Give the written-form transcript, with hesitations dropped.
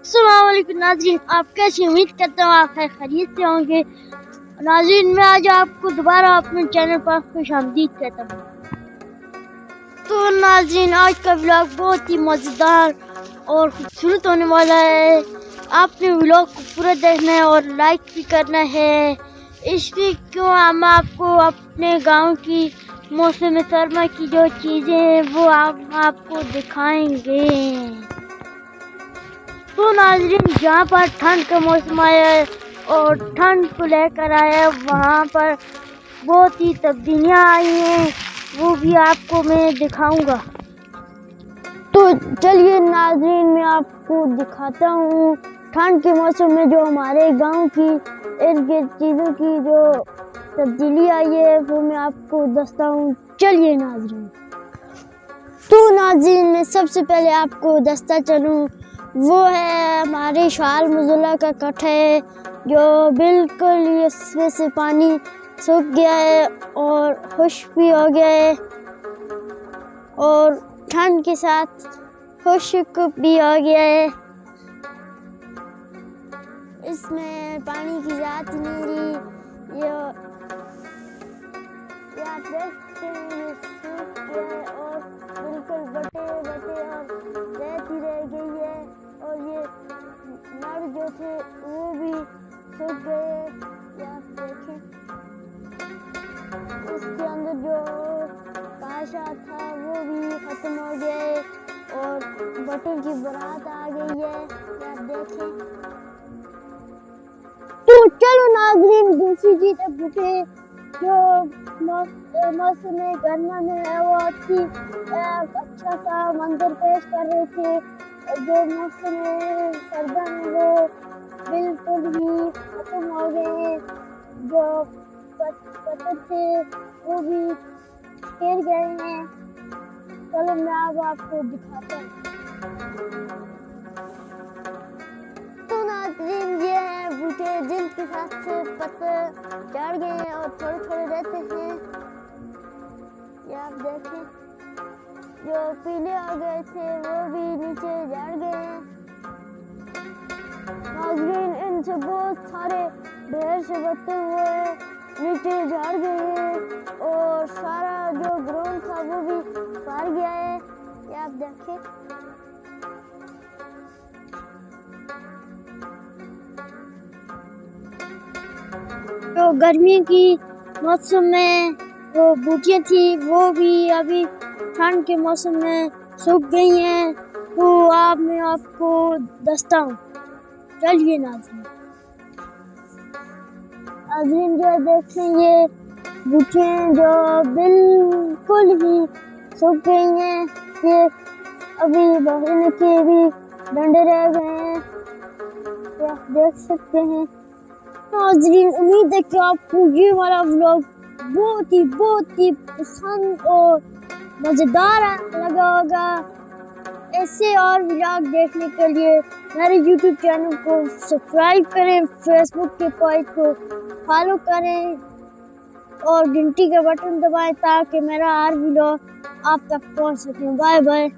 अस्सलाम वालेकुम नाज़रीन, आप कैसे? उम्मीद करता हूँ आप खैरियत से होंगे। नाज़रीन, मैं आज आपको दोबारा अपने चैनल पर खुशामदीद कहता हूँ। तो नाज़रीन, आज का व्लॉग बहुत ही मज़ेदार और खूबसूरत होने वाला है। आपने व्लॉग को पूरा देखना है और लाइक भी करना है। इसलिए क्यों हम आपको अपने गांव की मौसम सरमा की जो चीज़ें हैं वो आपको दिखाएंगे। तो नाज़रीन, जहाँ पर ठंड का मौसम आया है और ठंड को लेकर आया है, वहाँ पर बहुत ही तब्दीलियाँ आई हैं, वो भी आपको मैं दिखाऊंगा। तो चलिए नाज़रीन, मैं आपको दिखाता हूँ ठंड के मौसम में जो हमारे गांव की इर्द गिर्द चीज़ों की जो तब्दीली आई है वो मैं आपको दसता हूँ। चलिए नाज़रीन, तो नाज़रीन मैं सबसे पहले आपको दसता चलूँ, वो है हमारे शाल मुजुला का कट है जो बिल्कुल इसमें से पानी सूख गया है और खुश्क भी हो गया है और ठंड के साथ खुश्क भी हो गया है। इसमें पानी की जात नहीं रही, ये आप देख सकते हैं, ये सूख गया है और बिल्कुल बटे और रेत ही रह गई है और ये नर जो थे वो भी सूख गए। ये आप देखें, इसके अंदर जो पाशा था वो भी खत्म हो गया है और बटों की बरात आ गई है। ये आप देखें। तो चलो नाज़रीन, दूसरी चीज़ अब पूछे जो मौसम गर्मा में है वो अच्छी अच्छा सा मंजर पेश कर रहे थे। जो मौसम सर्दा में वो बिल्कुल ही खत्म हो गए हैं, जो पत्थर थे वो भी गिर गए हैं। चलो मैं अब आपको दिखाता हूँ। तो नाज़रीन, ये है बूटे जिनके साथ से पत्ते झड़ गए हैं और थोड़े रहते हैं। ये आप देखें, जो पीले हो गए थे वो भी नीचे झड़ गए हैं। नाज़रीन, इनसे बहुत सारे ढेर से पत्ते हुए नीचे झड़ गए हैं और सारा जो ग्राउंड था वो भी भर गया है। ये आप देखें। तो गर्मी की मौसम में वो बूटियाँ थी वो भी अभी ठंड के मौसम में सूख गई हैं। तो मैं आपको दसता हूँ। चलिए नाज़रीन, जो देखें, ये बूटियाँ जो बिल्कुल ही सूख गई हैं, ये अभी बहने के भी डंडे रह गए हैं। ये आप देख सकते हैं। नाज़रीन, उम्मीद है कि आपको ये वाला व्लॉग बहुत ही पसंद और मज़ेदार लगा होगा। ऐसे और व्लॉग देखने के लिए मेरे YouTube चैनल को सब्सक्राइब करें, फेसबुक के पेज को फॉलो करें और घंटी का बटन दबाएं ताकि मेरा हर व्लॉग आप तक पहुंच सके। Bye bye.